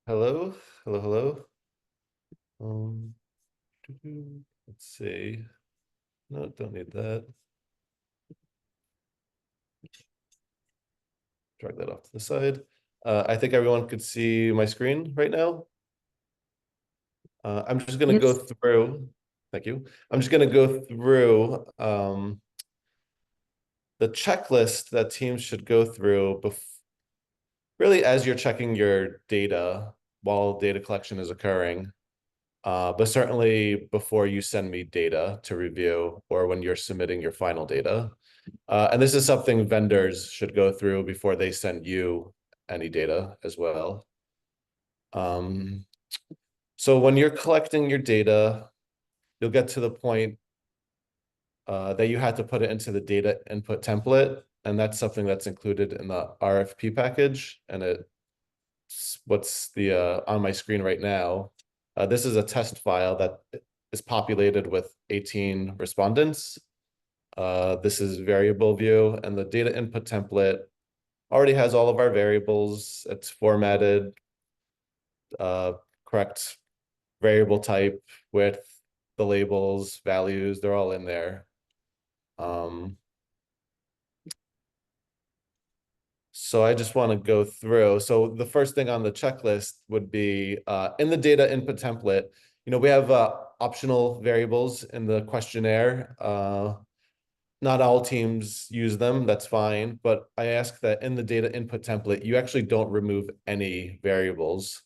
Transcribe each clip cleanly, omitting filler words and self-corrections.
Hello, hello. Let's see. No, don't need that. Drag that off to the side. I think everyone could see my screen right now. I'm just going to go Yes. through. Thank you. I'm just going to go through the checklist that teams should go through really as you're checking your data while data collection is occurring. But certainly before you send me data to review or when you're submitting your final data. And this is something vendors should go through before they send you any data as well. Um, so when you're collecting your data, you'll get to the point that you had to put it into the data input template. And that's something that's included in the RFP package. And it's what's on my screen right now. This is a test file that is populated with 18 respondents. This is variable view, and the data input template already has all of our variables. It's formatted, correct variable type, width, the labels, values, they're all in there. So I just want to go through. So the first thing on the checklist would be in the data input template, we have optional variables in the questionnaire. Not all teams use them, that's fine. But I ask that in the data input template, you actually don't remove any variables.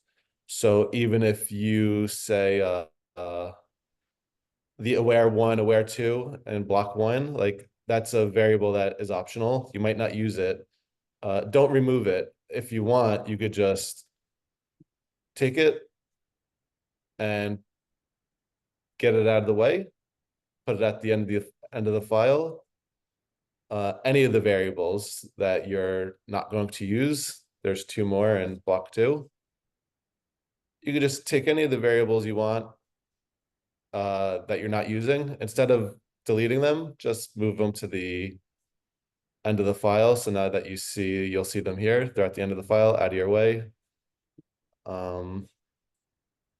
So even if you say the aware one, aware two, and block one, like that's a variable that is optional. You might not use it. Don't remove it. If you want, you could just take it and get it out of the way, put it at the end of the file. Any of the variables that you're not going to use, there's two more in block two. You could just take any of the variables you want that you're not using. Instead of deleting them, just move them to the end of the file. So now that you'll see them here. They're at the end of the file, out of your way.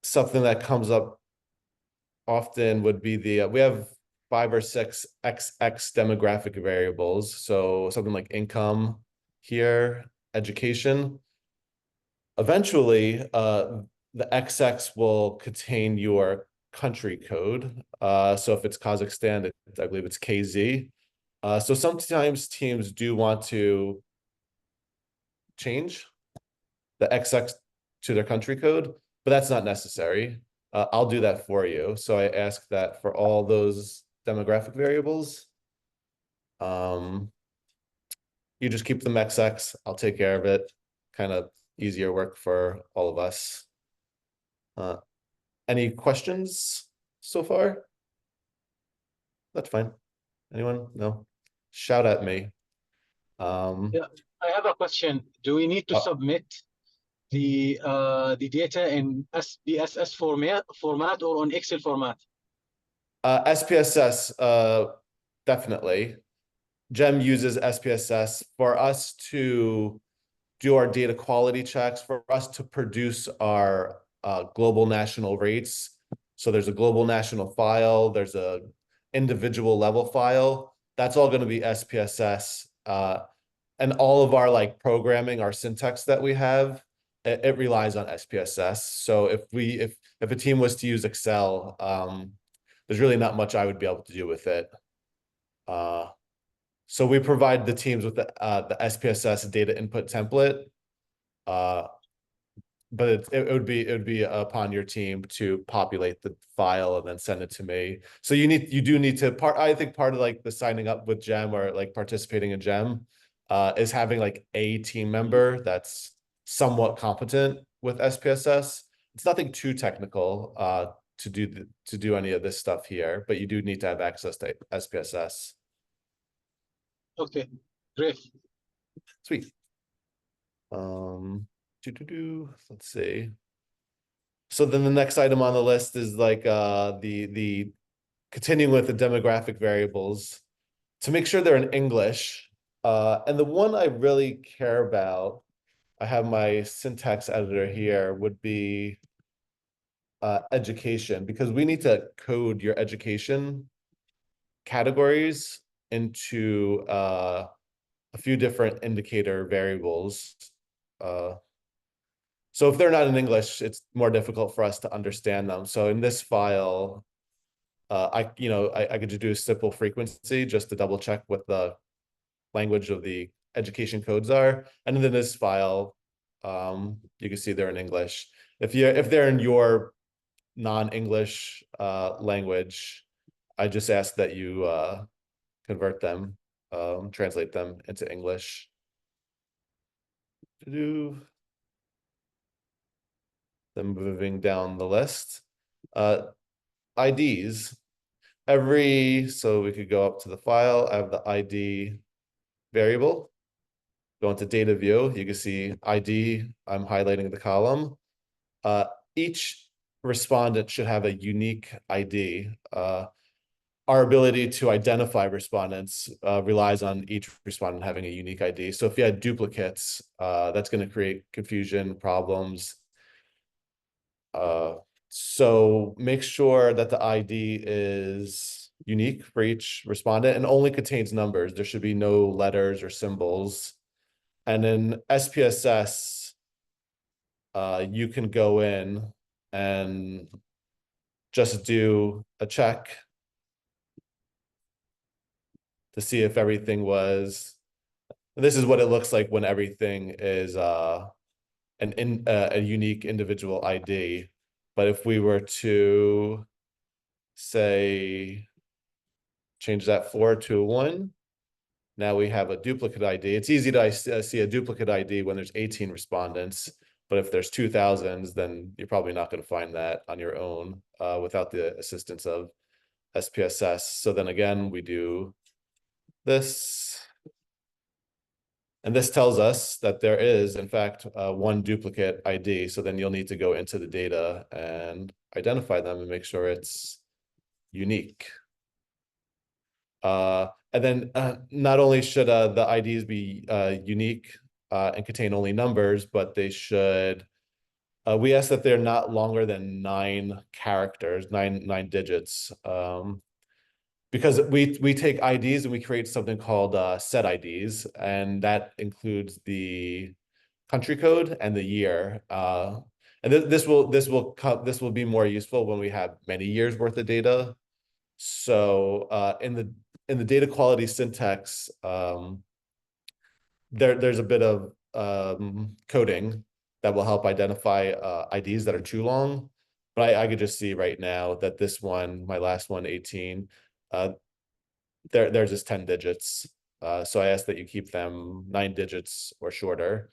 Something that comes up often would be we have 5 or 6 XX demographic variables. So something like income here, education. Eventually, the XX will contain your country code. So if it's Kazakhstan, I believe it's KZ. So sometimes teams do want to change the XX to their country code, but that's not necessary. I'll do that for you. So I ask that for all those demographic variables, you just keep them XX. I'll take care of it. Kind of easier work for all of us. Any questions so far? That's fine. Anyone? No? Shout at me. Yeah, I have a question. Do we need to uh, submit the data in SPSS format or on Excel format? SPSS, definitely. GEM uses SPSS for us to do our data quality checks, for us to produce our global national rates. So there's a global national file, there's a individual level file. That's all going to be SPSS. And all of our like programming, our syntax that we have, it relies on SPSS. So if a team was to use Excel, there's really not much I would be able to do with it. So we provide the teams with the SPSS data input template, but it would be upon your team to populate the file and then send it to me. So you do need to I think part of like the signing up with GEM or like participating in GEM is having like a team member that's somewhat competent with SPSS. It's nothing too technical to do any of this stuff here, but you do need to have access to SPSS. Okay, great. Sweet. Let's see. So then the next item on the list is like the continuing with the demographic variables to make sure they're in English. And the one I really care about, I have my syntax editor here would be education, because we need to code your education categories into a few different indicator variables. Uh, so if they're not in English, it's more difficult for us to understand them. So in this file, I could just do a simple frequency just to double check what the language of the education codes are. And then in this file, you can see they're in English. If they're in your non-English language, I just ask that you convert them, translate them into English. Then moving down the list, IDs. So we could go up to the file. I have the ID variable. Go into data view. You can see ID. I'm highlighting the column. Uh, each respondent should have a unique ID. Our ability to identify respondents relies on each respondent having a unique ID. So if you had duplicates, that's going to create confusion, problems. So make sure that the ID is unique for each respondent and only contains numbers. There should be no letters or symbols. And in SPSS, you can go in and just do a check to see if everything was. This is what it looks like when everything is a unique individual ID. But if we were to say change that 4 to a 1, now we have a duplicate ID. It's easy to see a duplicate ID when there's 18 respondents, but if there's 2000s, then you're probably not going to find that on your own without the assistance of SPSS. So then again, we do this. And this tells us that there is, in fact, one duplicate ID. So then you'll need to go into the data and identify them and make sure it's unique. And then not only should the IDs be unique and contain only numbers, but they should, we ask that they're not longer than 9 characters, nine digits. Because we take IDs and we create something called set IDs, and that includes the country code and the year. And this will be more useful when we have many years worth of data. So in the data quality syntax, there's a bit of coding that will help identify IDs that are too long. But I could just see right now that this one, my last one, 18, there's just 10 digits. So I ask that you keep them 9 digits or shorter.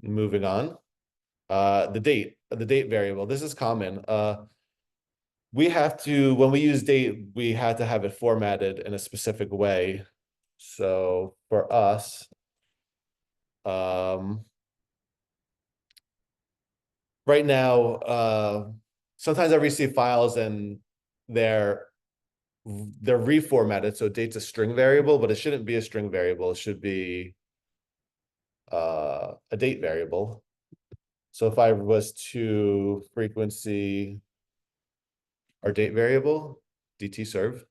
Moving on. The date variable. This is common. We have to, when we use date, we had to have it formatted in a specific way. So for us, right now, sometimes I receive files and they're reformatted. So date's a string variable, but it shouldn't be a string variable. It should be a date variable. So if I was to frequency our date variable, DT serve,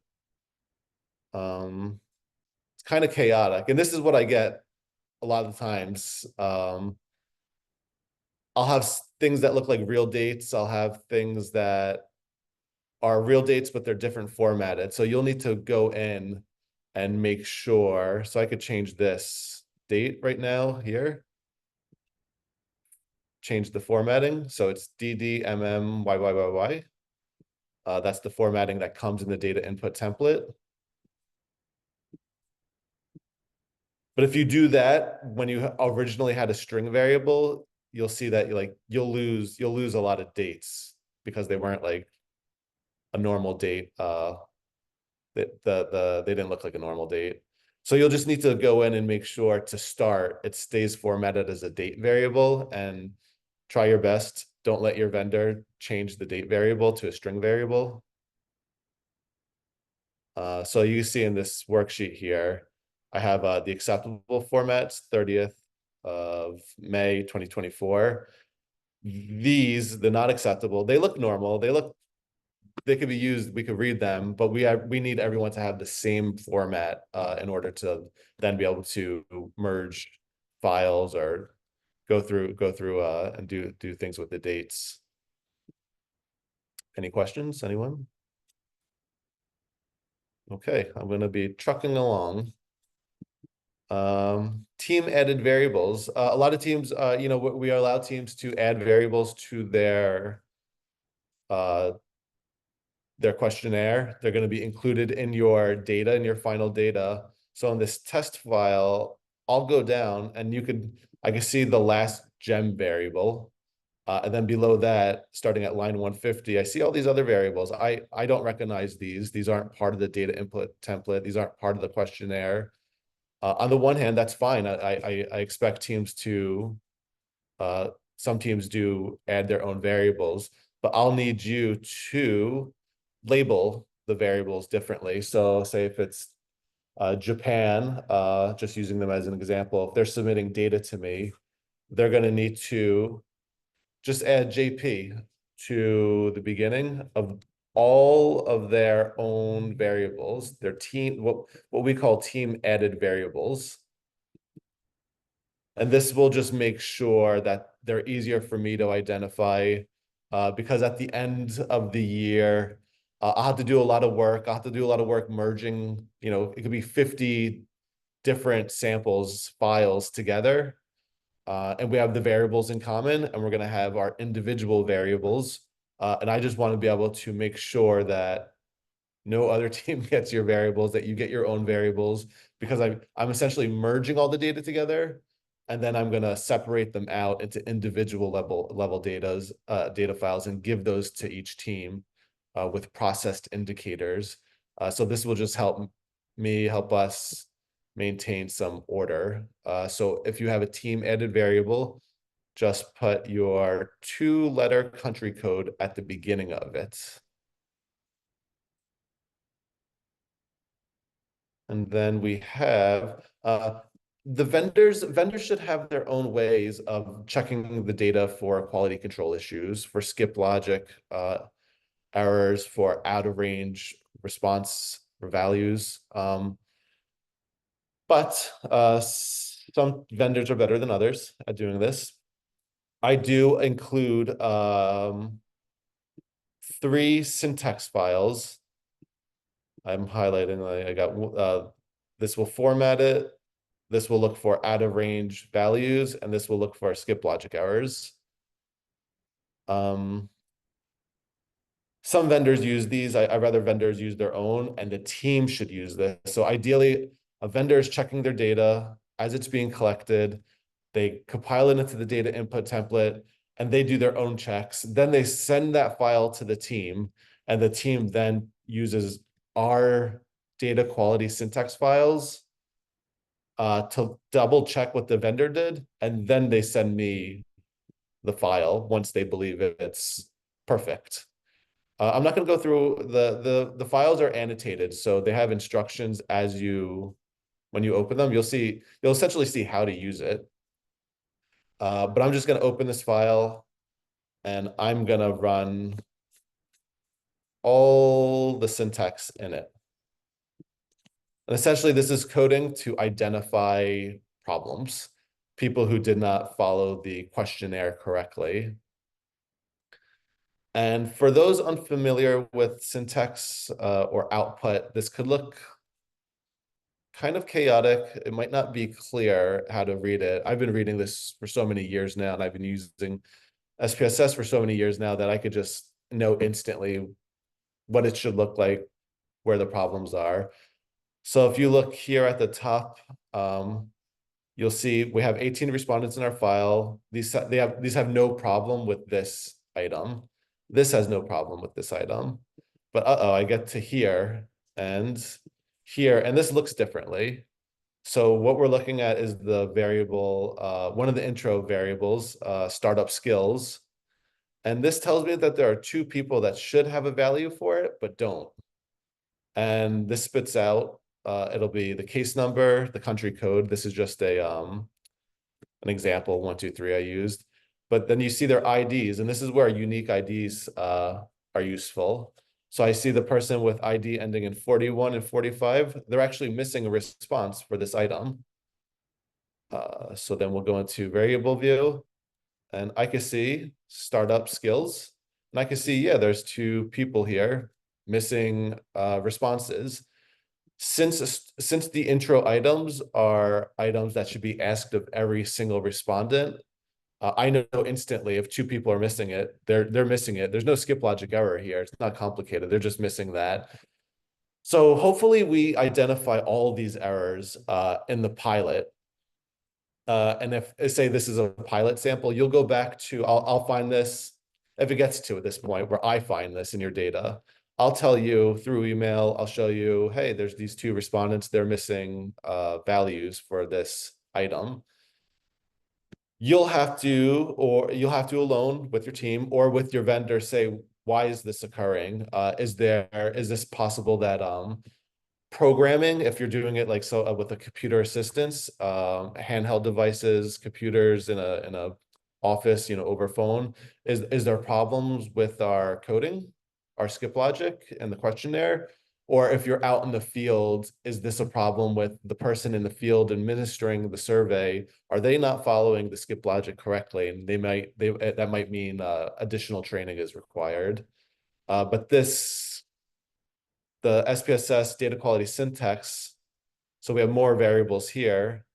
it's kind of chaotic. And this is what I get a lot of the times. I'll have things that look like real dates. I'll have things that are real dates, but they're different formatted. So you'll need to go in and make sure. So I could change this date right now here. Change the formatting. So it's DDMMYYYY. That's the formatting that comes in the data input template. But if you do that when you originally had a string variable, you'll see that you'll lose a lot of dates because they weren't like a normal date. They didn't look like a normal date. So you'll just need to go in and make sure to start it stays formatted as a date variable, and try your best. Don't let your vendor change the date variable to a string variable. So you see in this worksheet here, I have the acceptable formats, 30th of May 2024. These, the not acceptable, they look normal. They could be used, we could read them, but we need everyone to have the same format in order to then be able to merge files or go through and do things with the dates. Any questions, anyone? Okay, I'm going to be trucking along. Team added variables. A lot of teams, we allow teams to add variables to uh, their questionnaire. They're going to be included in your data, in your final data. So in this test file, I'll go down and I can see the last gem variable. And then below that, starting at line 150, I see all these other variables. I don't recognize these. These aren't part of the data input template. These aren't part of the questionnaire. On the one hand, that's fine. I expect teams to, some teams do add their own variables, but I'll need you to label the variables differently. So say if it's Japan, just using them as an example, if they're submitting data to me, they're going to need to just add JP to the beginning of all of their own variables, their team, what we call team added variables. And this will just make sure that they're easier for me to identify because at the end of the year, I'll have to do a lot of work. I'll have to do a lot of work merging, it could be 50 different samples files together. And we have the variables in common, and we're going to have our individual variables. And I just want to be able to make sure that no other team gets your variables, that you get your own variables, because I'm essentially merging all the data together, and then I'm going to separate them out into individual level data files and give those to each team with processed indicators. So this will just help us maintain some order. So if you have a team added variable, just put your 2-letter country code at the beginning of it. And then we have the vendors should have their own ways of checking the data for quality control issues, for skip logic errors, for out of range response or values. But some vendors are better than others at doing this. I do include 3 syntax files. I'm highlighting, I got this will format it. This will look for out of range values, and this will look for skip logic errors. Some vendors use these. I'd rather vendors use their own, and the team should use this. So ideally, a vendor is checking their data as it's being collected. They compile it into the data input template, and they do their own checks. Then they send that file to the team, and the team then uses our data quality syntax files to double check what the vendor did, and then they send me the file once they believe it's perfect. I'm not going to go through the files are annotated, so they have instructions when you open them. You'll essentially see how to use it. But I'm just going to open this file, and I'm going to run all the syntax in it. And essentially, this is coding to identify problems, people who did not follow the questionnaire correctly. And for those unfamiliar with syntax or output, this could look kind of chaotic. It might not be clear how to read it. I've been reading this for so many years now, and I've been using SPSS for so many years now that I could just know instantly what it should look like, where the problems are. So if you look here at the top, you'll see we have 18 respondents in our file. These have no problem with this item. This has no problem with this item. But I get to here, and this looks differently. So what we're looking at is the variable, one of the intro variables, startup skills. And this tells me that there are 2 people that should have a value for it, but don't. And this spits out it'll be the case number, the country code. This is just a an example, 1, 2, 3 I used. But then you see their IDs, and this is where unique IDs are useful. So I see the person with ID ending in 41 and 45, they're actually missing a response for this item. So then we'll go into variable view, and I can see startup skills. And I can see, yeah, there's two people here missing responses. Since the intro items are items that should be asked of every single respondent, I know instantly if two people are missing it, they're missing it. There's no skip logic error here. It's not complicated. They're just missing that. So hopefully we identify all these errors in the pilot. And if say this is a pilot sample, you'll go back to, I'll find this, if it gets to this point where I find this in your data, I'll tell you through email, I'll show you, hey, there's these two respondents, they're missing values for this item. You'll have to, or you'll have to alone with your team or with your vendor say, why is this occurring? Is this possible that programming, if you're doing it like so with a computer assistance, handheld devices, computers in a office, over phone, is there problems with our coding, our skip logic and the questionnaire? Or if you're out in the field, is this a problem with the person in the field administering the survey? Are they not following the skip logic correctly? And that might mean additional training is required. But the SPSS data quality syntax, so we have more variables here.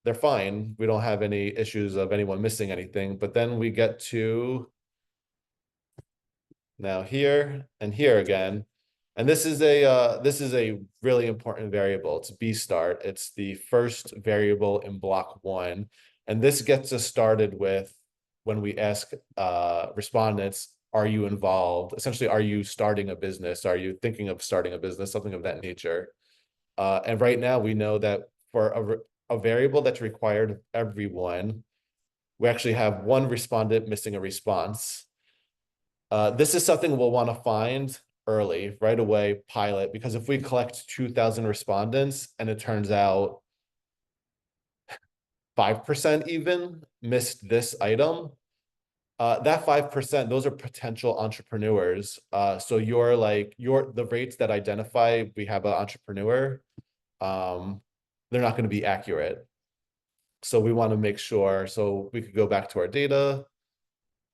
They're fine. We don't have any issues of anyone missing anything. But then we get to now here and here again. And this is a really important variable. It's B start. It's the first variable in block 1. And this gets us started with when we ask respondents, are you involved? Essentially, are you starting a business? Are you thinking of starting a business? Something of that nature. And right now we know that for a variable that's required of everyone, we actually have one respondent missing a response. This is something we'll want to find early, right away, pilot, because if we collect 2,000 respondents and it turns out 5% even missed this item, that 5%, those are potential entrepreneurs. So the rates that identify we have an entrepreneur, they're not going to be accurate. So we want to make sure, so we could go back to our data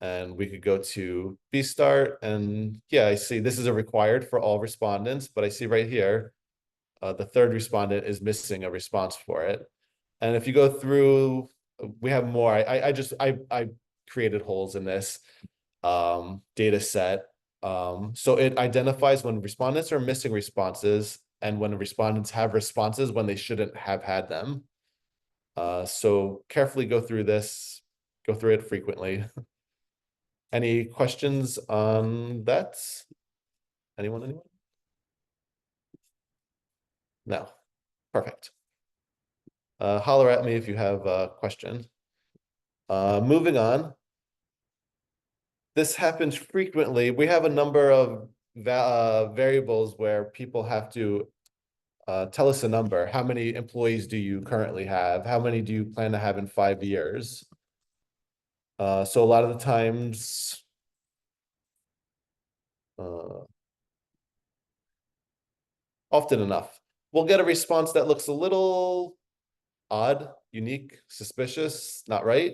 and we could go to B-Start, and yeah, I see this is a required for all respondents, but I see right here, the third respondent is missing a response for it. And if you go through, we have more. I created holes in this data set. So it identifies when respondents are missing responses and when respondents have responses when they shouldn't have had them. So carefully go through this, go through it frequently. Any questions on that? Anyone? No. Perfect. Holler at me if you have a question. Moving on. This happens frequently. We have a number of variables where people have to tell us a number. How many employees do you currently have? How many do you plan to have in 5 years? So a lot of the times, often enough, we'll get a response that looks a little odd, unique, suspicious, not right.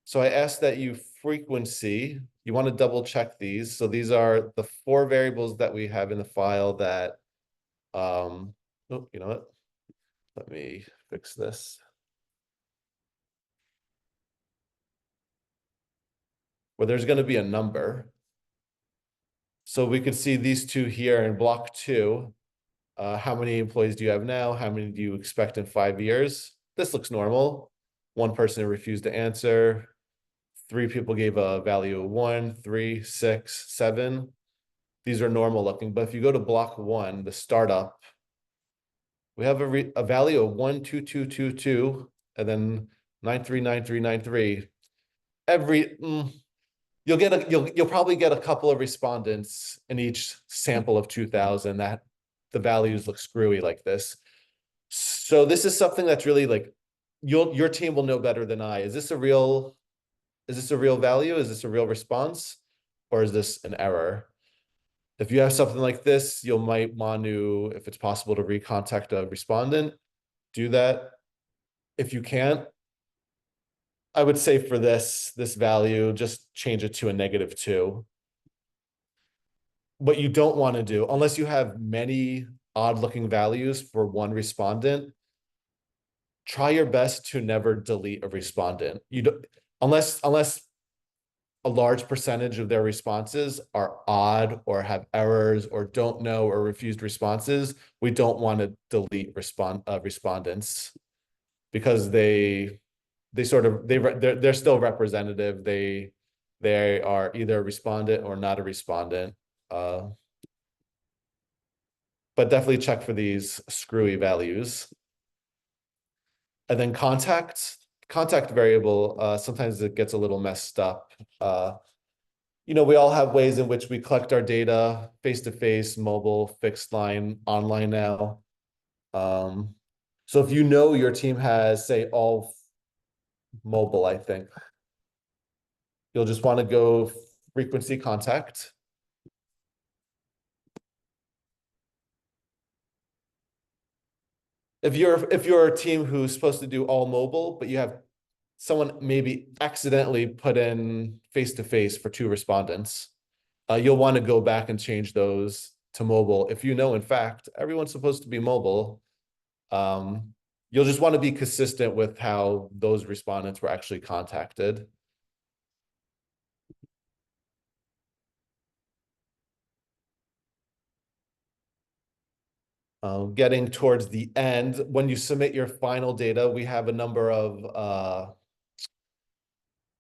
So I ask that you frequency, you want to double check these. So these are the 4 variables that we have in the file that, oh, you know what? Let me fix this. Where there's going to be a number. So we could see these two here in block 2. How many employees do you have now? How many do you expect in 5 years? This looks normal. One person refused to answer. 3 people gave a value of 1, 3, 6, 7. These are normal looking, but if you go to block 1, the startup, we have a value of 1, 2, 2, 2, 2, and then 9, 3, 9, 3, 9, 3. You'll probably get a couple of respondents in each sample of 2,000 that the values look screwy like this. So this is something that's really like your team will know better than I. Is this a real value? Is this a real response? Or is this an error? If you have something like this, you might want to, if it's possible to recontact a respondent, do that. If you can't, I would say for this value, just change it to a -2. What you don't want to do, unless you have many odd looking values for one respondent, try your best to never delete a respondent. You don't, unless a large percentage of their responses are odd or have errors or don't know or refused responses, we don't want to delete respondents because they sort of they're still representative. They are either a respondent or not a respondent. Uh, but definitely check for these screwy values. And then contact variable, sometimes it gets a little messed up. We all have ways in which we collect our data face-to-face, mobile, fixed line, online now. Um, so if you know your team has, say, all mobile, I think, you'll just want to go frequency contact. If you're a team who's supposed to do all mobile, but you have someone maybe accidentally put in face-to-face for two respondents, you'll want to go back and change those to mobile. If you know, in fact, everyone's supposed to be mobile, um, you'll just want to be consistent with how those respondents were actually contacted. Getting towards the end, when you submit your final data, we have a number of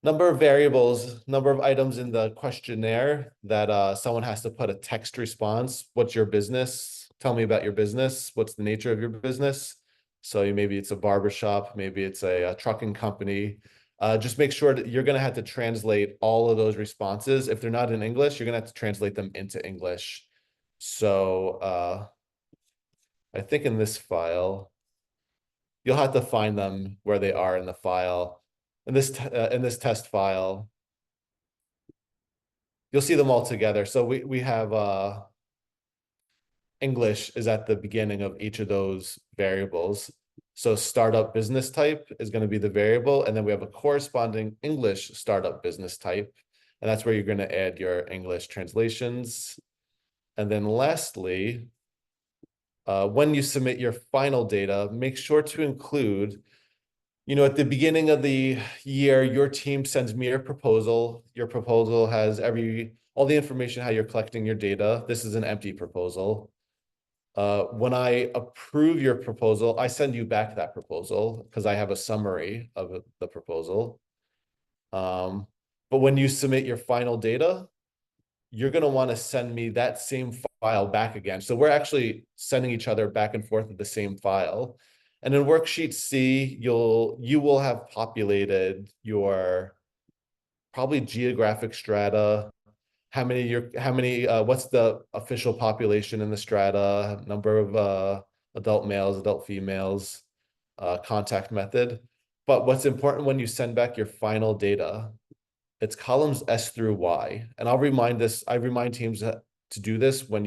variables, number of items in the questionnaire that someone has to put a text response. What's your business? Tell me about your business. What's the nature of your business? So maybe it's a barbershop, maybe it's a trucking company. Just make sure that you're going to have to translate all of those responses. If they're not in English, you're going to have to translate them into English. So I think in this file, you'll have to find them where they are in the file. In this test file, you'll see them all together. So we have English is at the beginning of each of those variables. So startup business type is going to be the variable, and then we have a corresponding English startup business type, and that's where you're going to add your English translations. And then lastly, when you submit your final data, make sure to include, at the beginning of the year, your team sends me your proposal. Your proposal has all the information how you're collecting your data. This is an empty proposal. When I approve your proposal, I send you back that proposal because I have a summary of the proposal. But when you submit your final data, you're going to want to send me that same file back again. So we're actually sending each other back and forth with the same file. And in worksheet C, you will have populated your probably geographic strata, what's the official population in the strata, number of adult males, adult females, contact method. But what's important when you send back your final data, it's columns S through Y. And I remind teams to do this when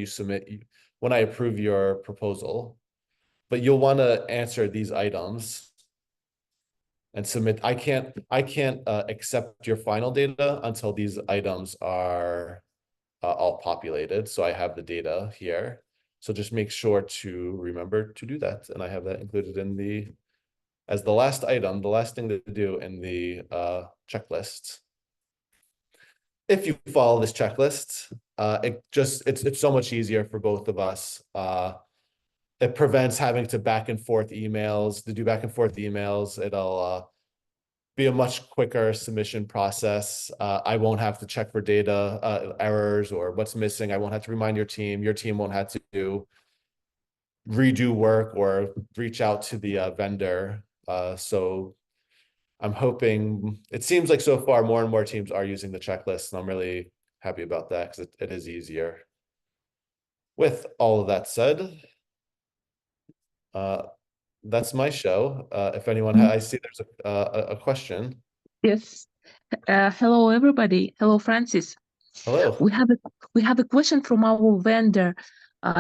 I approve your proposal. But you'll want to answer these items and submit. I can't accept your final data until these items are all populated. So I have the data here. So just make sure to remember to do that. And I have that included as the last item, the last thing to do in the checklist. If you follow this checklist, it's so much easier for both of us. It prevents having to do back and forth emails. It'll be a much quicker submission process. I won't have to check for data errors or what's missing. I won't have to remind your team. Your team won't have to redo work or reach out to the vendor. So I'm hoping, it seems like so far more and more teams are using the checklist, and I'm really happy about that because it is easier. With all of that said, Uh, that's my show. If anyone, Mm. I see there's a question. Yes. Hello, everybody. Hello, Francis. Hello. We have a we have a question from our vendor.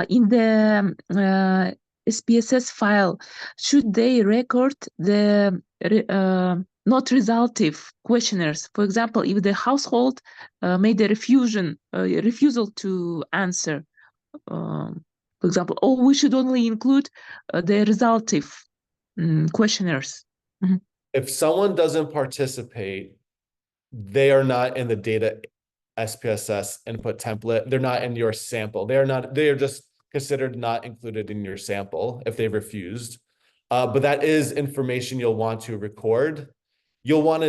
In the SPSS file, should they record the not resultive questionnaires? For example, if the household made a refusal to answer, for example, or we should only include the resultive questionnaires. Mhm. If someone doesn't participate, they are not in the data SPSS input template. They're not in your sample. They are just considered not included in your sample if they refused. But that is information you'll want to record. You'll want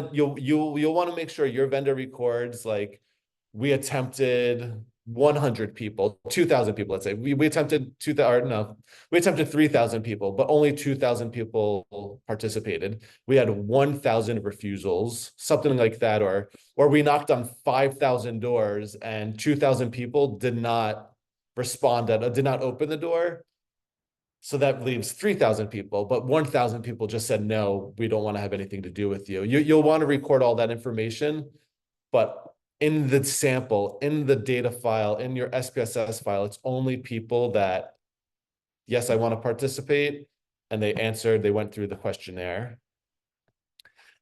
to make sure your vendor records like we attempted 100 people, 2,000 people, let's say. We attempted 2,000, no, we attempted 3,000 people, but only 2,000 people participated. We had 1,000 refusals, something like that, or we knocked on 5,000 doors and 2,000 people did not did not open the door. So that leaves 3,000 people, but 1,000 people just said, no, we don't want to have anything to do with you. You'll want to record all that information, but in the sample, in the data file, in your SPSS file, it's only people that, yes, I want to participate, and they answered, they went through the questionnaire.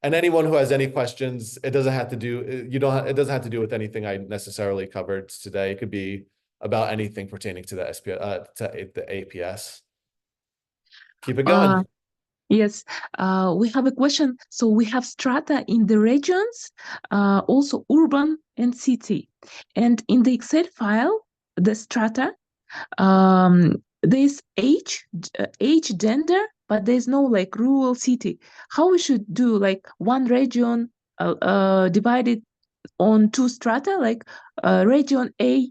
And anyone who has any questions, it doesn't have to do, it doesn't have to do with anything I necessarily covered today. It could be about anything pertaining to the to the APS. Keep it going. Uh, Yes, we have a question. So we have strata in the regions, also urban and city. And in the Excel file, the strata, there's age, gender, but there's no like rural city. How we should do like one region divided on two strata, like region A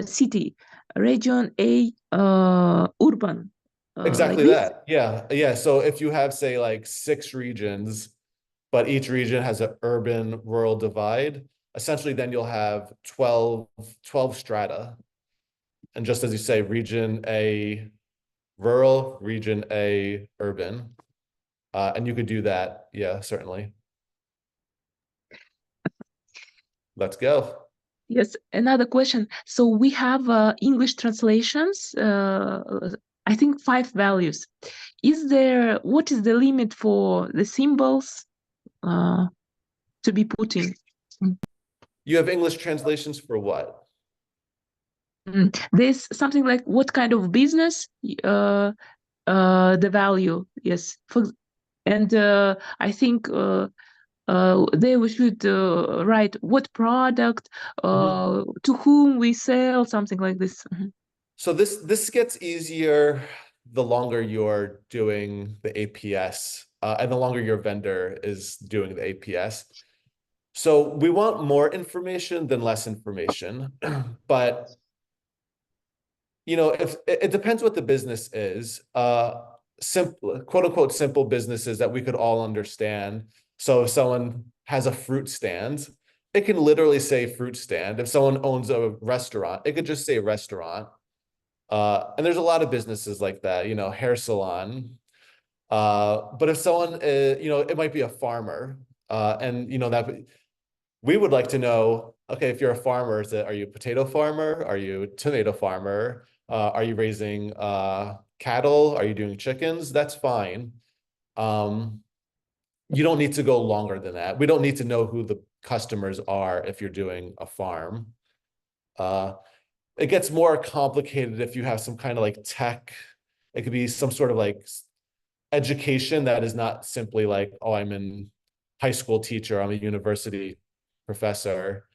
city, region A urban, like Exactly this? that. Yeah. Yeah. So if you have, say, like 6 regions, but each region has an urban rural divide, essentially then you'll have 12 strata. And just as you say, region A rural, region A urban. And you could do that. Yeah, certainly. Let's go. Yes, another question. So we have English translations, I think 5 values. What is the limit for the symbols to be put in? Mm. You have English translations for what? There's something like what kind of business, the value, yes. And I think there we should write what product, Mhm. to whom we sell, something like this. Mhm. So this gets easier the longer you're doing the APS, and the longer your vendor is doing the APS. So we want more information than less information, but if it depends what the business is. Simple, quote unquote, simple businesses that we could all understand. So if someone has a fruit stand, it can literally say fruit stand. If someone owns a restaurant, it could just say restaurant. And there's a lot of businesses like that, hair salon. But if someone, it might be a farmer, and that we would like to know, okay, if you're a farmer, are you a potato farmer? Are you a tomato farmer? Are you raising cattle? Are you doing chickens? That's fine. Um, you don't need to go longer than that. We don't need to know who the customers are if you're doing a farm. Uh, it gets more complicated if you have some kind of like tech. It could be some sort of like education that is not simply like, oh, I'm in high school teacher, I'm a university professor.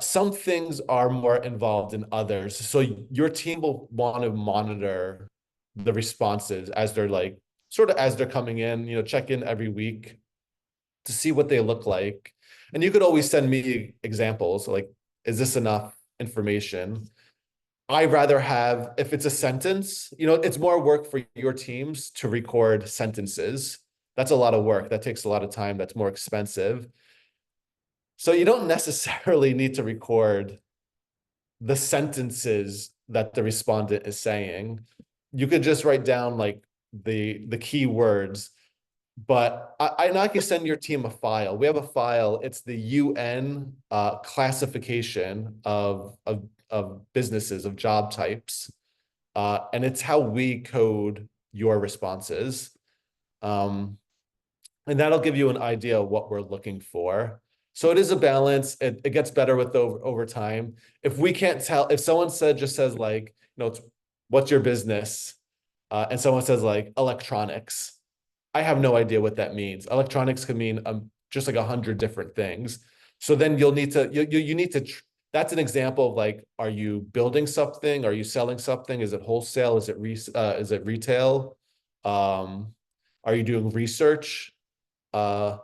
Some things are more involved than others. So your team will want to monitor the responses as they're like, sort of as they're coming in, check in every week to see what they look like. And you could always send me examples like, is this enough information? I'd rather have, if it's a sentence, it's more work for your teams to record sentences. That's a lot of work. That takes a lot of time. That's more expensive. So you don't necessarily need to record the sentences that the respondent is saying. you could just write down like the key words, but I can send your team a file. We have a file. It's the UN classification of businesses, of job types, and it's how we code your responses. Um, and that'll give you an idea of what we're looking for. So it is a balance. It gets better with over time. If we can't tell, if someone just says like, it's what's your business? And someone says like electronics. I have no idea what that means. Electronics can mean just like 100 different things. So then you'll need to, you need to, that's an example of like, are you building something? Are you selling something? Is it wholesale? Is it retail? Are you doing research? Uh,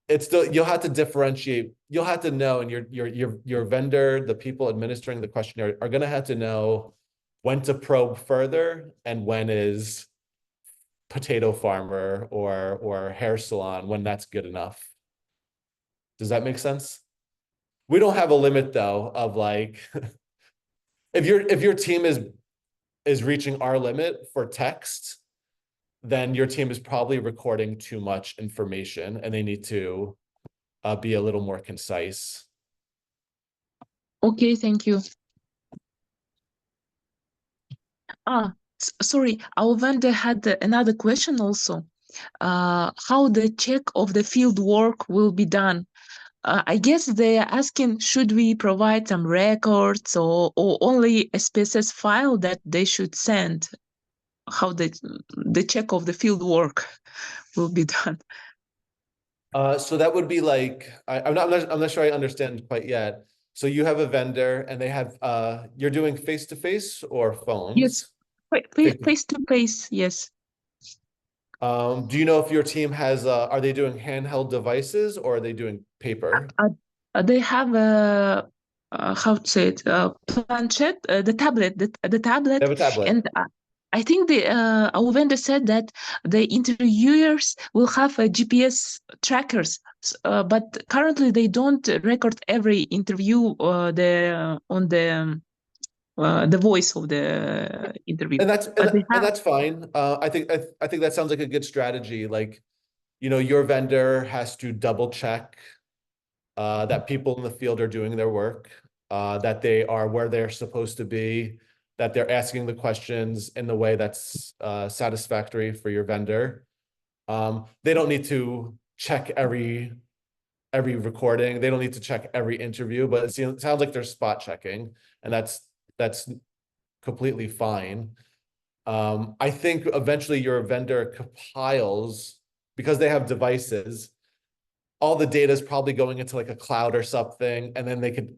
it's still, you'll have to differentiate. You'll have to know, and your vendor, the people administering the questionnaire, are going to have to know when to probe further and when is potato farmer or hair salon, when that's good enough. Does that make sense? We don't have a limit though of like if your team is reaching our limit for text, then your team is probably recording too much information and they need to be a little more concise. Okay, thank you. Sorry, our vendor had another question also. How the check of the field work will be done? I guess they are asking, should we provide some records or only a SPSS file that they should send? How the check of the field work will be done? So that would be like, I'm not sure I understand quite yet. So you have a vendor and they have, you're doing face-to-face or Yes, phones? face to face, yes. Do you know if your team has, are they doing handheld devices or are they doing paper? They have a, how to say it, planchette, the tablet, the They tablet, have a tablet. and I think our vendor said that the interviewers will have GPS trackers, but currently they don't record every interview the voice of the interview. And that's But they and have. that's fine. I think that sounds like a good strategy. Like, your vendor has to double check that people in the field are doing their work, that they are where they're supposed to be, that they're asking the questions in the way that's satisfactory for your vendor. They don't need to check every recording. They don't need to check every interview, but it sounds like they're spot checking, and that's completely fine. I think eventually your vendor compiles, because they have devices, all the data is probably going into like a cloud or something, and then they could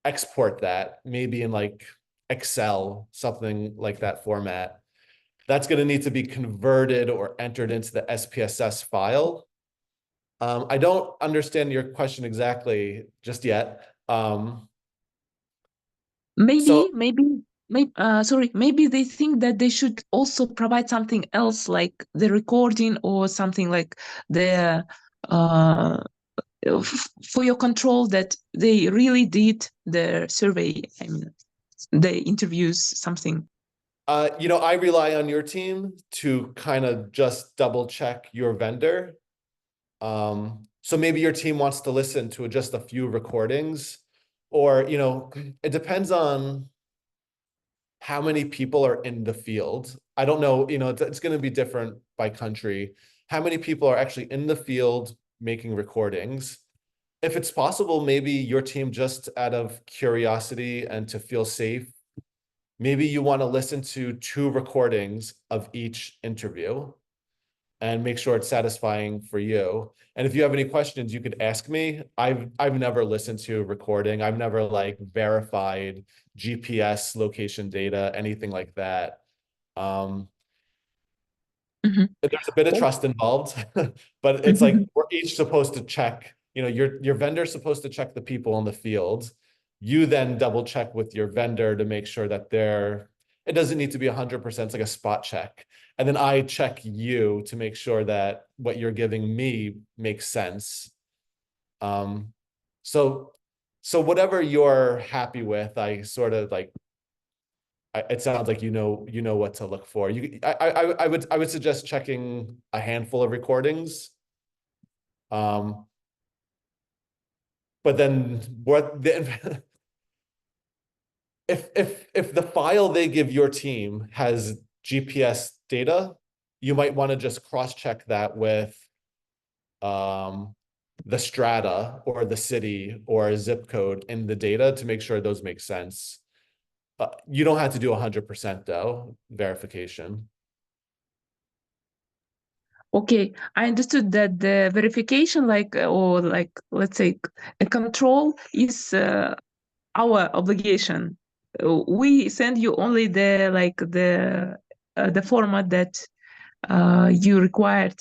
export that maybe in like Excel, something like that format. That's going to need to be converted or entered into the SPSS file. I don't understand your question exactly just yet. So Maybe they think that they should also provide something else like the recording or something like the uh, for your control that they really did the survey. I mean, the interviews, something. I rely on your team to kind of just double check your vendor. So maybe your team wants to listen to just a few recordings, or, it depends on how many people are in the field. I don't know, it's going to be different by country. How many people are actually in the field making recordings? If it's possible, maybe your team, just out of curiosity and to feel safe, maybe you want to listen to 2 recordings of each interview and make sure it's satisfying for you. And if you have any questions, you could ask me. I've never listened to a recording. I've never like verified GPS location data, anything like that. Um, Mhm. there's a bit of Oh. trust involved, but it's like we're each supposed to check, your vendor's supposed to check the people in the field. You then double check with your vendor to make sure that it doesn't need to be 100%, it's like a spot check. And then I check you to make sure that what you're giving me makes sense. Um, so, so whatever you're happy with, I sort of like it sounds like you know what to look for. I would suggest checking a handful of recordings. But then what the if the file they give your team has GPS data, you might want to just cross-check that with the strata or the city or a zip code in the data to make sure those make sense. You don't have to do 100% though, verification. Okay, I understood that the verification, like, or like, let's say, a control is our obligation. We send you only the format that you required,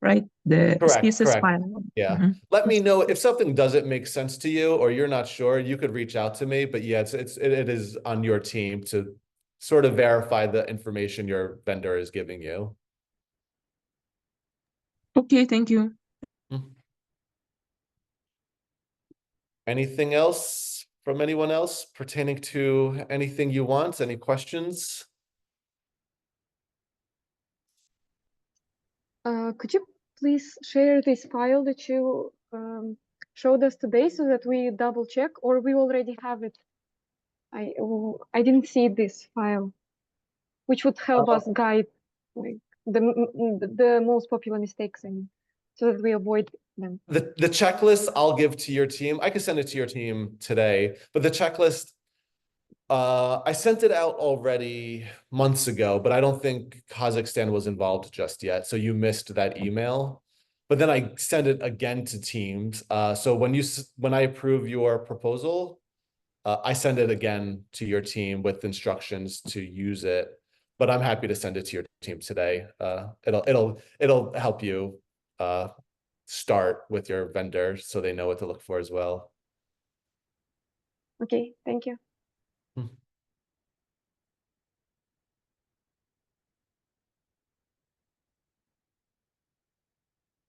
right? The Correct, CSS correct. file. Yeah. Mhm. Let me know if something doesn't make sense to you or you're not sure, you could reach out to me. But yeah, it is on your team to sort of verify the information your vendor is giving you. Okay, thank you. Hmm. Anything else from anyone else pertaining to anything you want? Any questions? Could you please share this file that you showed us today so that we double check, or we already have it? I didn't see this file, which would help us guide like the most popular mistakes, and so that we avoid them. The checklist I'll give to your team. I can send it to your team today, but the checklist, I sent it out already months ago, but I don't think Kazakhstan was involved just yet. So you missed that email. But then I send it again to teams. So when I approve your proposal, I send it again to your team with instructions to use it. But I'm happy to send it to your team today. It'll help you start with your vendor so they know what to look for as well. Okay, thank you.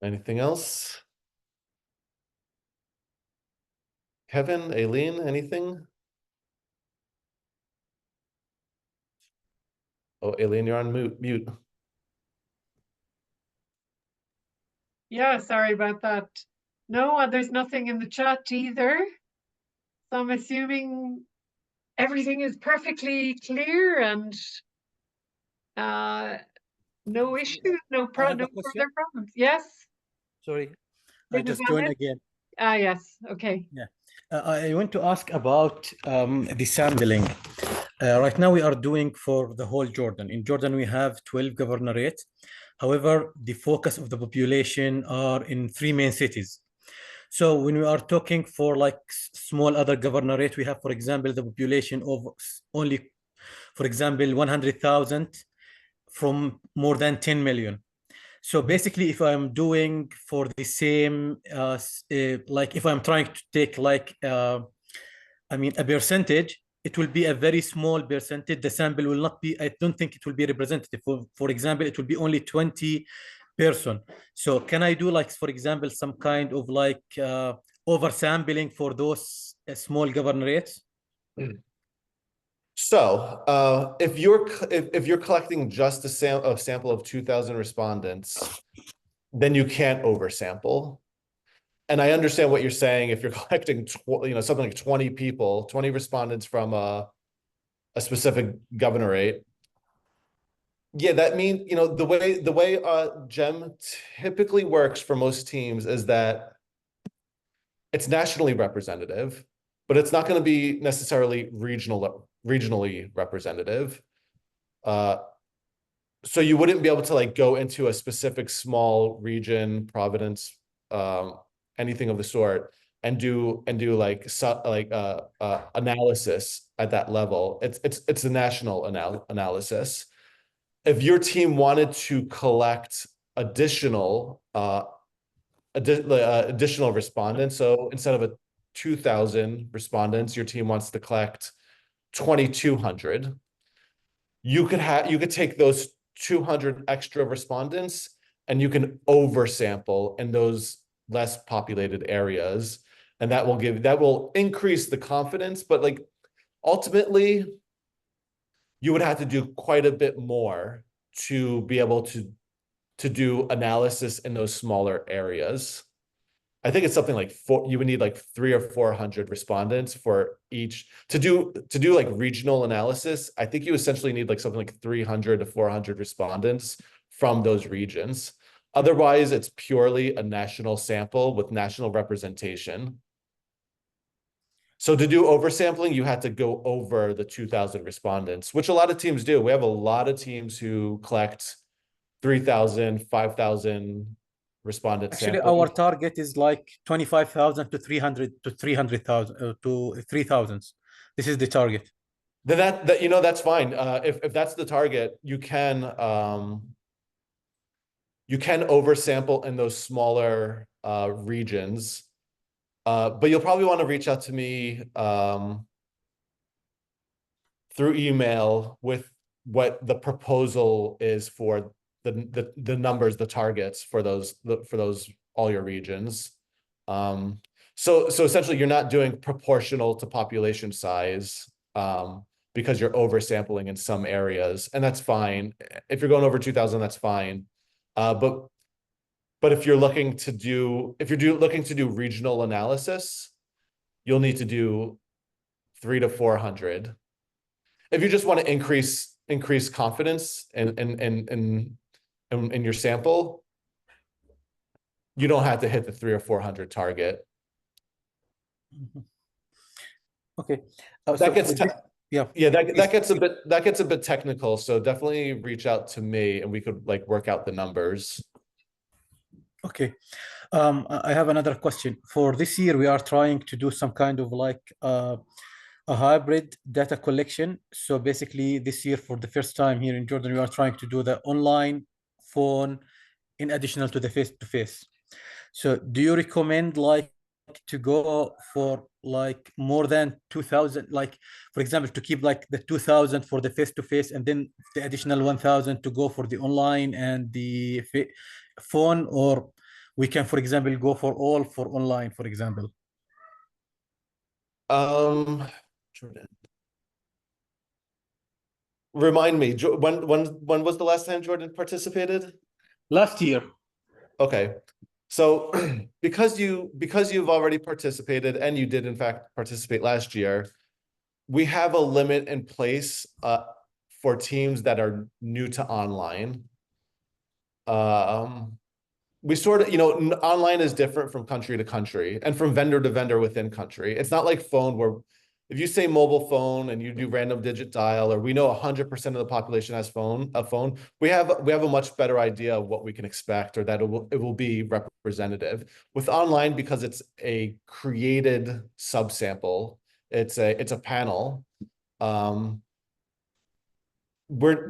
Anything else? Kevin, Aileen, anything? Oh, Aileen, you're on mute. Yeah, sorry about that. No, there's nothing in the chat either. So I'm assuming everything is perfectly clear and no issues, no further problems. Yes, Sorry, I Mrs. just joined Ahmed? again. Yes, okay. Yeah, I want to ask about the sampling. Right now, we are doing for the whole Jordan. In Jordan, we have 12 governorates. However, the focus of the population are in three main cities. So when we are talking for like small other governorate, we have, for example, the population of only, for example, 100,000 from more than 10 million. So basically, if I'm doing for the same, like if I'm trying to take like, I mean, a percentage, it will be a very small percentage. The sample will not be, I don't think it will be representative. For example, it will be only 20 person. So can I do like, for example, some kind of like oversampling for those small governorates? So if you're collecting just a sample of 2,000 respondents, then you can't oversample. And I understand what you're saying. If you're collecting something like 20 people, 20 respondents from a specific governorate, yeah, that means the way GEM typically works for most teams is that it's nationally representative, but it's not going to be necessarily regionally representative. So you wouldn't be able to like go into a specific small region, Providence, anything of the sort, and do like analysis at that level. It's a national analysis. If your team wanted to collect additional additional respondents, so instead of a 2,000 respondents, your team wants to collect 2,200. You could take those 200 extra respondents and you can oversample in those less populated areas, and that will increase the confidence. But like ultimately, you would have to do quite a bit more to be able to do analysis in those smaller areas. I think it's something like you would need like 300 or 400 respondents for each to do like regional analysis. I think you essentially need like something like 300 to 400 respondents from those regions. Otherwise, it's purely a national sample with national representation. So to do oversampling, you had to go over the 2,000 respondents, which a lot of teams do. We have a lot of teams who collect 3,000, 5,000 respondent Actually, samples. our target is like 25,000 to 300,000 to 3,000. This is the target. Then that you know, that's fine. If that's the target, you can oversample in those smaller regions. But you'll probably want to reach out to me through email with what the proposal is for the numbers, the targets for those all your regions. So essentially you're not doing proportional to population size because you're oversampling in some areas, and that's fine. If you're going over 2,000, that's fine. But if you're looking to do regional analysis, you'll need to do 300 to 400. If you just want to increase confidence in your sample, you don't have to hit the 300 or 400 target. Okay. That gets yeah. That gets a bit technical. So definitely reach out to me and we could like work out the numbers. Okay. I have another question. For this year, we are trying to do some kind of like a hybrid data collection. So basically, this year, for the first time here in Jordan, we are trying to do the online, phone, in additional to the face-to-face. So do you recommend like to go for like more than 2,000, like for example, to keep like the 2,000 for the face-to-face and then the additional 1,000 to go for the online and the phone, or we can, for example, go for all for online, for example? Jordan, remind me, when was the last time Jordan participated? Last year. Okay. So because you've already participated and you did in fact participate last year, we have a limit in place for teams that are new to online. We sort of, online is different from country to country and from vendor to vendor within country. It's not like phone where if you say mobile phone and you do random digit dial, or we know 100% of the population has a phone, we have a much better idea of what we can expect, or that it will be representative. With online, because it's a created subsample, it's a panel. We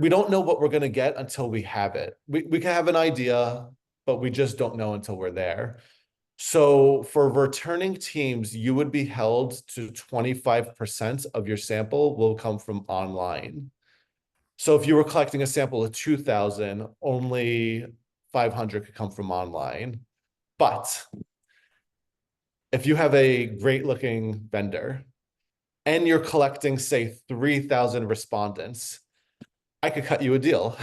don't know what we're going to get until we have it. We can have an idea, but we just don't know until we're there. So for returning teams, you would be held to 25% of your sample will come from online. So if you were collecting a sample of 2,000, only 500 could come from online. But if you have a great looking vendor and you're collecting, say, 3,000 respondents, I could cut you a deal.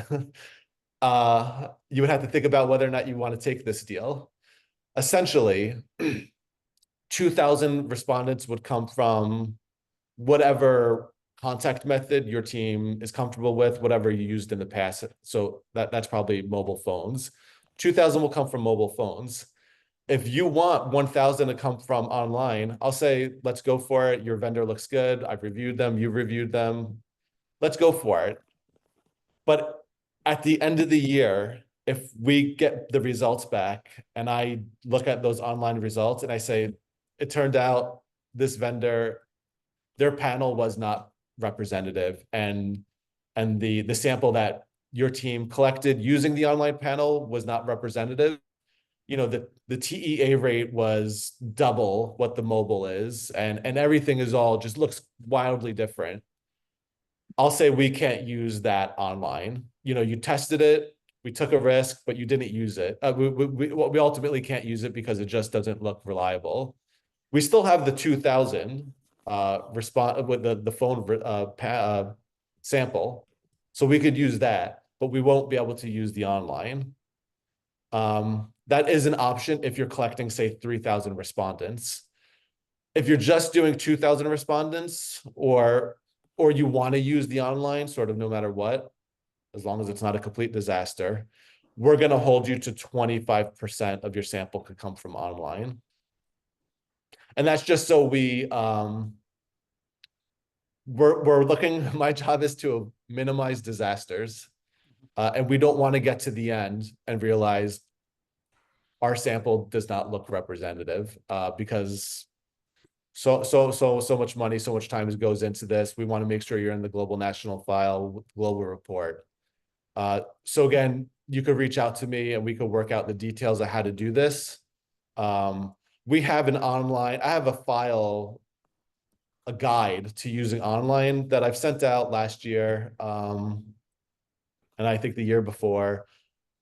You would have to think about whether or not you want to take this deal. Essentially, 2,000 respondents would come from whatever contact method your team is comfortable with, whatever you used in the past. So that's probably mobile phones. 2,000 will come from mobile phones. If you want 1,000 to come from online, I'll say, let's go for it. Your vendor looks good. I've reviewed them. You've reviewed them. Let's go for it. But at the end of the year, if we get the results back and I look at those online results and I say, it turned out this vendor, their panel was not representative, and the sample that your team collected using the online panel was not representative, the TEA rate was double what the mobile is, and everything is all just looks wildly different. I'll say we can't use that online. You tested it, we took a risk, but you didn't use it. We ultimately can't use it because it just doesn't look reliable. We still have the 2,000 respond with the phone sample. So we could use that, but we won't be able to use the online. That is an option if you're collecting, say, 3,000 respondents. If you're just doing 2,000 respondents, or you want to use the online sort of no matter what, as long as it's not a complete disaster, we're going to hold you to 25% of your sample could come from online. And that's just so we're looking, my job is to minimize disasters. And we don't want to get to the end and realize our sample does not look representative, because so much money, so much time goes into this. We want to make sure you're in the global national file, global report. So again, you could reach out to me and we could work out the details of how to do this. We have I have a file, a guide to using online that I've sent out last year. And I think the year before.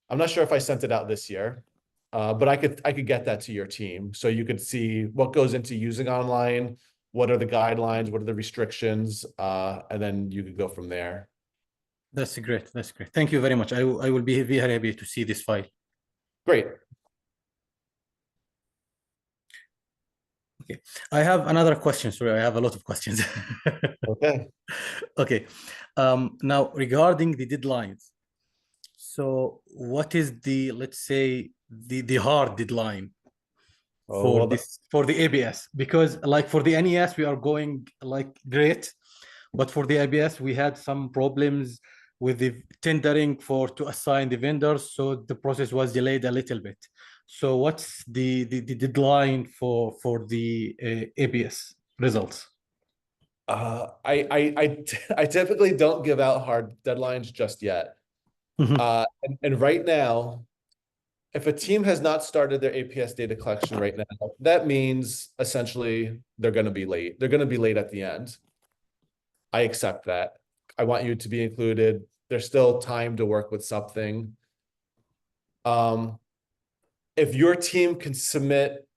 I'm not sure if I sent it out this year, but I could get that to your team so you could see what goes into using online, what are the guidelines, what are the restrictions, and then you could go from there. That's great. That's great. Thank you very much. I will be very happy to see this file. Great. Okay. I have another question. Sorry, I have a lot of questions. Okay. Okay. Now, regarding the deadlines, so what is the, let's say, the hard deadline for well, this, for the APS? Because like for the NES, we are going like great, but for the APS, we had some problems with the tendering to assign the vendors, so the process was delayed a little bit. So what's the deadline for the APS results? I typically don't give out hard deadlines just yet. Mhm. And right now, if a team has not started their APS data collection right now, that means essentially they're going to be late. They're going to be late at the end. I accept that. I want you to be included. There's still time to work with something. If your team can submit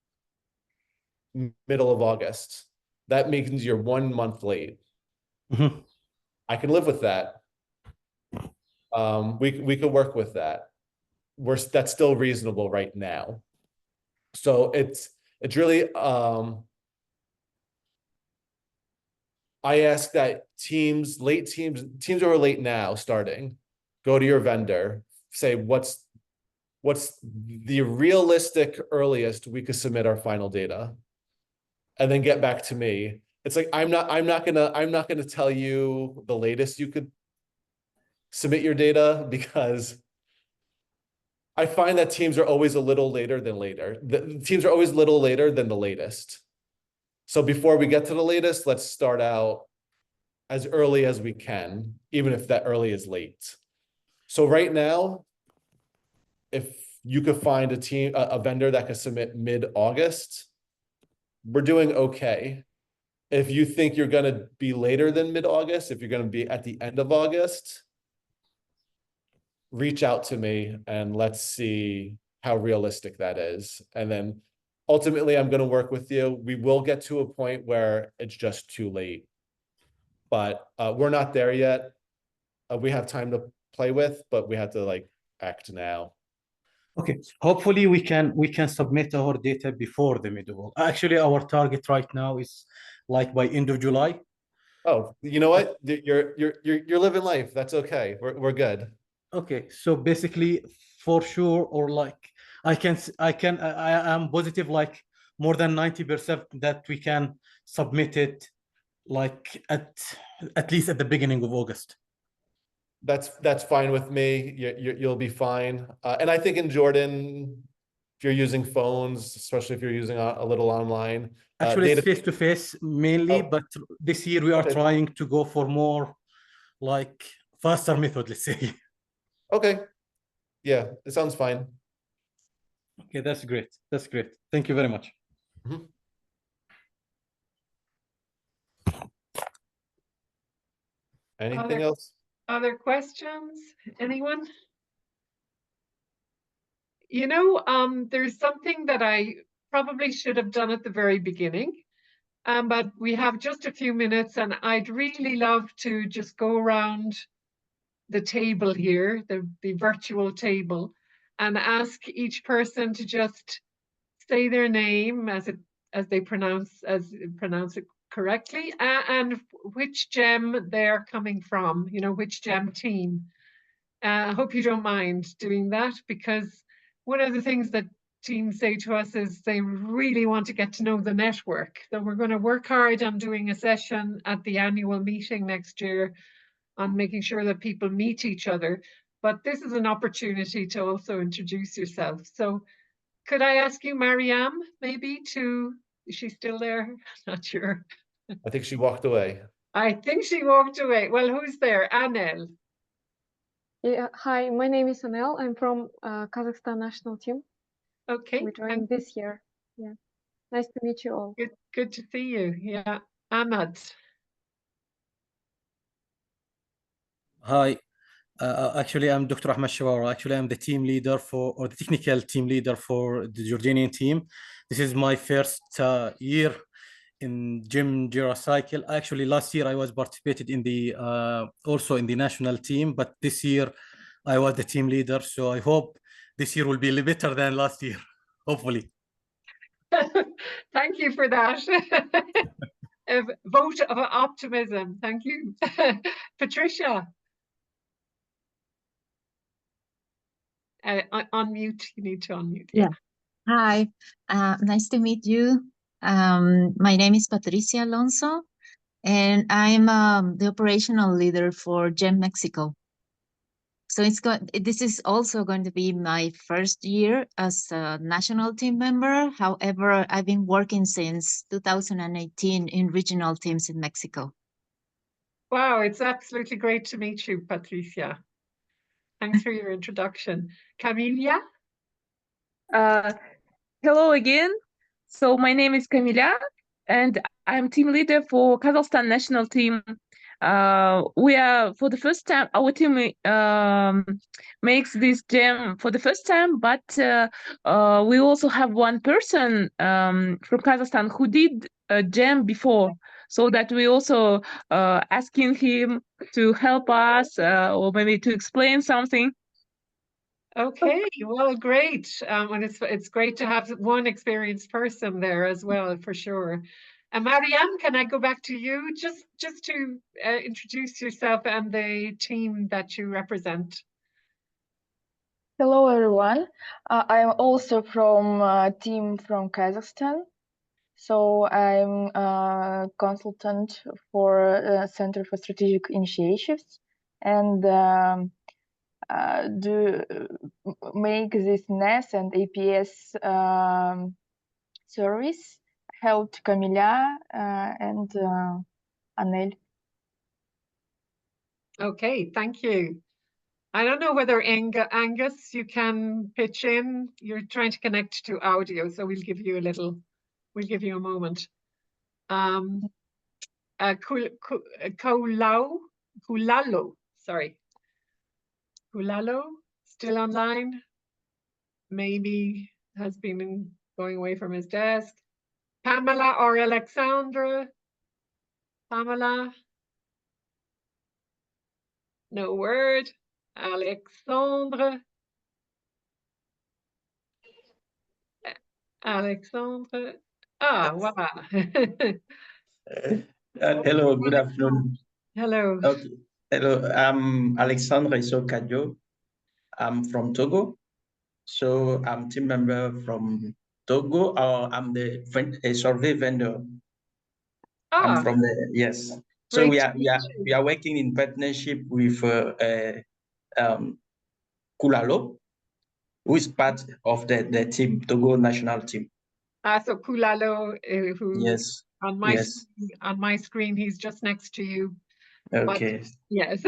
middle of August, that means you're 1 month late. Mhm. I can live with that. We could work with that. That's still reasonable right now. So it's really I ask that teams who are late now starting, go to your vendor, say what's the realistic earliest we could submit our final data, and then get back to me. It's like I'm not gonna tell you the latest you could submit your data, because I find that teams are always a little later than later. The teams are always a little later than the latest. So before we get to the latest, let's start out as early as we can, even if that early is late. So right now, if you could find a vendor that could submit mid-August, we're doing okay. If you think you're going to be later than mid-August, if you're going to be at the end of August, reach out to me and let's see how realistic that is. And then ultimately, I'm going to work with you. We will get to a point where it's just too late, but we're not there yet. We have time to play with, but we have to like act now. Okay, hopefully we can submit our data before the middle. Actually, our target right now is like by end of July. Oh, you know what? You're living life. That's okay. We're good. Okay, so basically for sure, or like I am positive like more than 90% that we can submit it like at least at the beginning of August. That's fine with me. You'll be fine. And I think in Jordan, if you're using phones, especially if you're using a little online, Actually, it's data. face to face mainly, Oh, but this year we are okay. trying to go for more like faster method, let's say. Okay. Yeah, it sounds fine. Okay, that's great. That's great. Thank you very much. Mhm. Anything else? Other questions? Anyone? There's something that I probably should have done at the very beginning. But we have just a few minutes, and I'd really love to just go around the table here, the virtual table, and ask each person to just say their name as they pronounce it correctly, and which gem they're coming from, you know, which gem team. I hope you don't mind doing that, because one of the things that teams say to us is they really want to get to know the network. So we're going to work hard on doing a session at the annual meeting next year on making sure that people meet each other. But this is an opportunity to also introduce yourself. So could I ask you, Mariam, maybe is she still there? Not sure. I think she walked away. I think she walked away. Well, who's there? Anel. Yeah, hi, my name is Anel. I'm from Kazakhstan national team. Okay. We joined this year. Yeah, nice to meet you all. Good to see you. Yeah, Ahmad. Hi, actually, I'm Dr. Ahmed Shawara. Actually, I'm the team leader or the technical team leader for the Jordanian team. This is my first year in Gym Cycle. Actually, last year I was participated in the also in the national team, but this year I was the team leader. So I hope this year will be a little better than last year, hopefully. Thank you for that. A vote of optimism. Thank you. Patricia. Unmute. You need to unmute. Yeah. Hi. Nice to meet you. My name is Patricia Alonso, and I'm the operational leader for GEM Mexico. So this is also going to be my first year as a national team member. However, I've been working since 2018 in regional teams in Mexico. Wow, it's absolutely great to meet you, Patricia. Thanks for your introduction. Camilla? Hello again. So my name is Camila, and I'm team leader for Kazakhstan national team. We are, for the first time, our team makes this gem for the first time, but we also have one person from Kazakhstan who did a gem before, so that we also asking him to help us or maybe to explain something. Okay, well, great. And it's great to have one experienced person there as well, for sure. And Mariam, can I go back to you just to introduce yourself and the team that you represent? Hello, everyone. I'm also from a team from Kazakhstan. So I'm a consultant for Center for Strategic Initiatives and make this NES and APS service, helped Camila and Anel. Okay, thank you. I don't know whether Angus, you can pitch in. You're trying to connect to audio, so we'll give you a moment. Kulalo, sorry. Kulalo, still online? Maybe has been going away from his desk. Pamela or Alexandra? Pamela? No word. Alexandre? Alexandre? Ah, wow. Hello, good afternoon. Hello. Okay. Hello, I'm Alexandre Isokadio. I'm from Togo. So I'm team member from Togo, or I'm a survey vendor. I'm from yes. So we are working in partnership with Kulalo, who is part of the team, Togo national team. So Kulalo, who yes on my screen, he's just next to you. Okay. But, yes.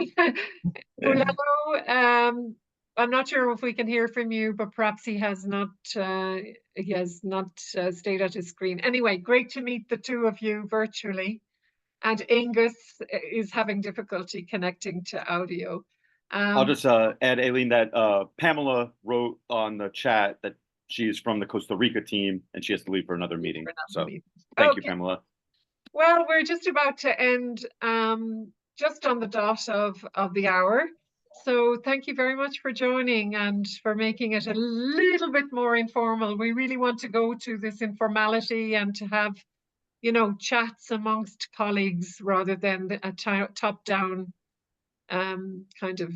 Kulalo, I'm not sure if we can hear from you, but perhaps he has not stayed at his screen. Anyway, great to meet the two of you virtually. And Angus is having difficulty connecting to audio. I'll just add, Aileen, that Pamela wrote on the chat that she is from the Costa Rica team and she has to leave for another meeting. Thank you, Pamela. Well, we're just about to end just on the dot of the hour. So thank you very much for joining and for making it a little bit more informal. We really want to go to this informality and to have, you know, chats amongst colleagues rather than a top-down kind of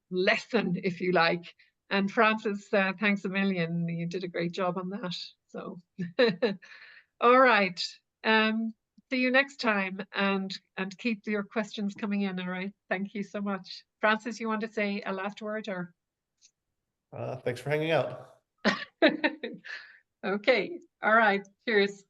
lesson, if you like. And Francis, thanks a million. You did a great job on that. So, all right. See you next time, and keep your questions coming in. All right. Thank you so much. Francis, you want to say a last word, or? Thanks for hanging out. Okay. All right. Cheers.